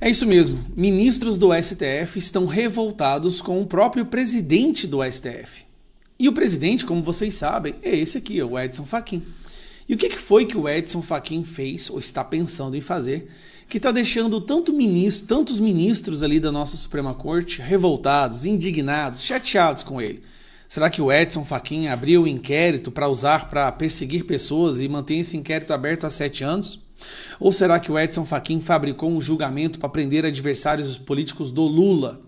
É isso mesmo. Ministros do STF estão revoltados com o próprio presidente do STF. E o presidente, como vocês sabem, é esse aqui, o Edson Fachin. E o que foi que o Edson Fachin fez, ou está pensando em fazer, que está deixando tantos ministros ali da nossa Suprema Corte revoltados, indignados, chateados com ele? Será que o Edson Fachin abriu o inquérito para usar para perseguir pessoas e manter esse inquérito aberto há 7 anos? Ou será que o Edson Fachin fabricou um julgamento para prender adversários políticos do Lula?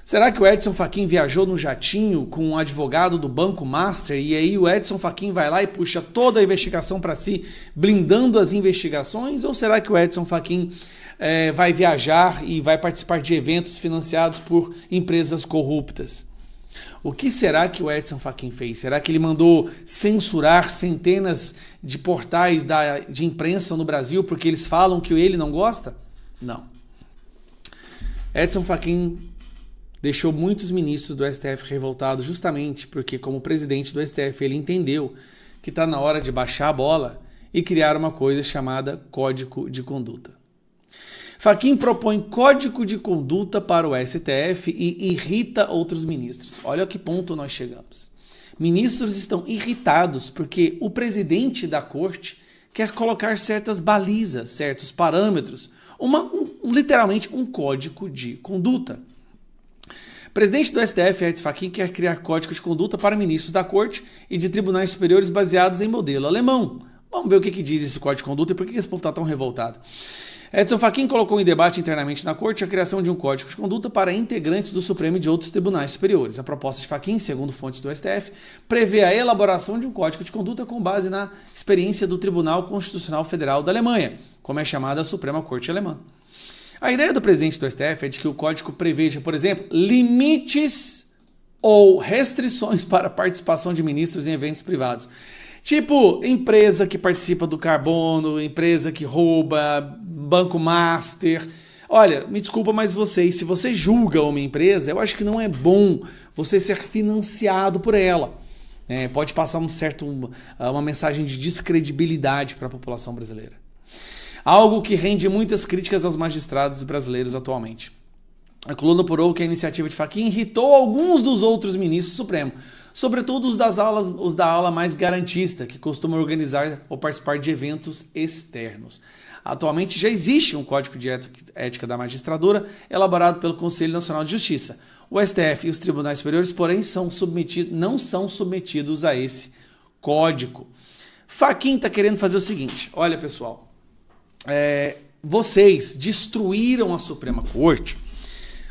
Será que o Edson Fachin viajou no jatinho com um advogado do Banco Master e aí o Edson Fachin vai lá e puxa toda a investigação para si, blindando as investigações? Ou será que o Edson Fachin vai viajar e vai participar de eventos financiados por empresas corruptas? O que será que o Edson Fachin fez? Será que ele mandou censurar centenas de portais de imprensa no Brasil porque eles falam que ele não gosta? Não. Edson Fachin deixou muitos ministros do STF revoltados justamente porque, como presidente do STF, ele entendeu que está na hora de baixar a bola e criar uma coisa chamada Código de Conduta. Fachin propõe código de conduta para o STF e irrita outros ministros. Olha a que ponto nós chegamos. Ministros estão irritados porque o presidente da corte quer colocar certas balizas, certos parâmetros, literalmente um código de conduta. O presidente do STF, Edson Fachin, quer criar código de conduta para ministros da corte e de tribunais superiores baseados em modelo alemão. Vamos ver o que diz esse código de conduta e por que esse povo está tão revoltado. Edson Fachin colocou em debate internamente na corte a criação de um código de conduta para integrantes do Supremo e de outros tribunais superiores. A proposta de Fachin, segundo fontes do STF, prevê a elaboração de um código de conduta com base na experiência do Tribunal Constitucional Federal da Alemanha, como é chamada a Suprema Corte Alemã. A ideia do presidente do STF é de que o código preveja, por exemplo, limites ou restrições para a participação de ministros em eventos privados. Tipo, empresa que participa do carbono, empresa que rouba, Banco Master. Olha, me desculpa, mas se você julga uma empresa, eu acho que não é bom você ser financiado por ela. Pode passar uma mensagem de descredibilidade para a população brasileira. Algo que rende muitas críticas aos magistrados brasileiros atualmente. A coluna apurou que a iniciativa de Fachin irritou alguns dos outros ministros do Supremo, sobretudo os da ala mais garantista, que costumam organizar ou participar de eventos externos. Atualmente já existe um Código de Ética da Magistratura elaborado pelo Conselho Nacional de Justiça. O STF e os tribunais superiores, porém, não são submetidos a esse código. Fachin está querendo fazer o seguinte, olha pessoal, vocês destruíram a Suprema Corte,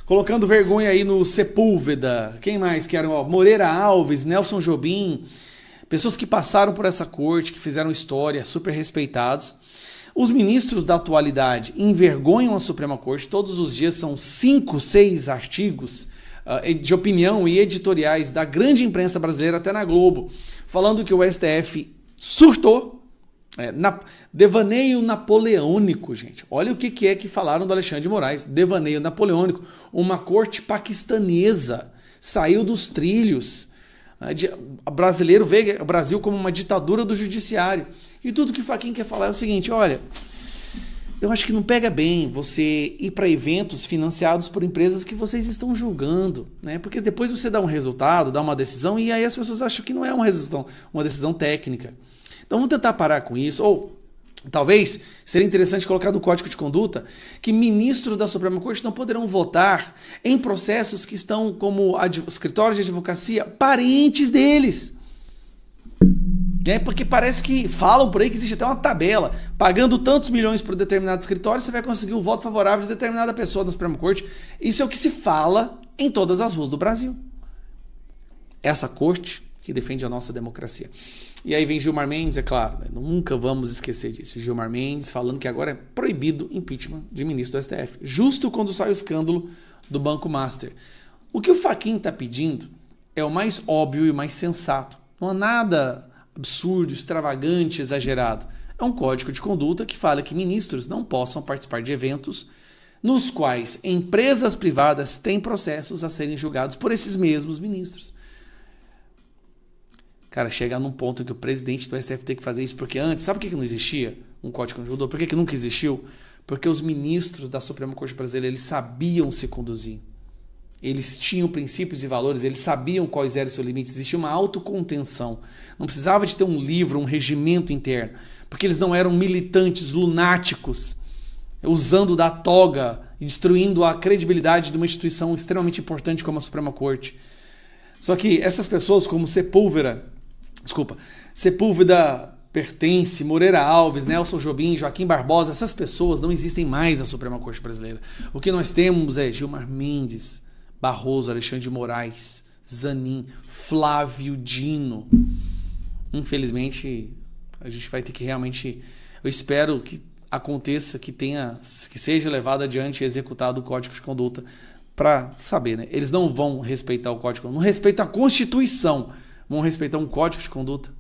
colocando vergonha aí no Sepúlveda, quem mais que eram? Moreira Alves, Nelson Jobim, pessoas que passaram por essa corte, que fizeram história, super respeitados. Os ministros da atualidade envergonham a Suprema Corte, todos os dias são 5, 6 artigos de opinião e editoriais da grande imprensa brasileira, até na Globo, falando que o STF surtou. Devaneio napoleônico, gente. Olha o que é que falaram do Alexandre de Moraes. Devaneio napoleônico. Uma corte paquistanesa saiu dos trilhos. O brasileiro vê o Brasil como uma ditadura do judiciário. E tudo que Fachin quer falar é o seguinte, olha, eu acho que não pega bem você ir para eventos financiados por empresas que vocês estão julgando, né? Porque depois você dá um resultado, dá uma decisão e aí as pessoas acham que não é uma decisão técnica. Então vamos tentar parar com isso, ou talvez seria interessante colocar no Código de Conduta que ministros da Suprema Corte não poderão votar em processos que estão como escritórios de advocacia parentes deles. Porque parece que falam por aí que existe até uma tabela, pagando tantos milhões por determinado escritório, você vai conseguir um voto favorável de determinada pessoa na Suprema Corte. Isso é o que se fala em todas as ruas do Brasil. Essa corte que defende a nossa democracia. E aí vem Gilmar Mendes, é claro, nunca vamos esquecer disso. Gilmar Mendes falando que agora é proibido impeachment de ministro do STF, justo quando sai o escândalo do Banco Master. O que o Fachin está pedindo é o mais óbvio e mais sensato. Não há nada absurdo, extravagante, exagerado. É um código de conduta que fala que ministros não possam participar de eventos nos quais empresas privadas têm processos a serem julgados por esses mesmos ministros. Cara, chega num ponto em que o presidente do STF tem que fazer isso, porque antes, sabe por que não existia um código de conduta? Por que nunca existiu? Porque os ministros da Suprema Corte Brasileira, eles sabiam se conduzir. Eles tinham princípios e valores, eles sabiam quais eram os seus limites, existia uma autocontenção. Não precisava de ter um livro, um regimento interno, porque eles não eram militantes lunáticos, usando da toga e destruindo a credibilidade de uma instituição extremamente importante como a Suprema Corte. Só que essas pessoas como Sepúlveda, Pertence, Moreira Alves, Nelson Jobim, Joaquim Barbosa, essas pessoas não existem mais na Suprema Corte Brasileira. O que nós temos é Gilmar Mendes, Barroso, Alexandre de Moraes, Zanin, Flávio Dino. Infelizmente, a gente vai ter que realmente... Eu espero que aconteça, que seja levado adiante e executado o Código de Conduta para saber, né? Eles não vão respeitar o Código de Conduta, não respeitam a Constituição, vão respeitar um Código de Conduta.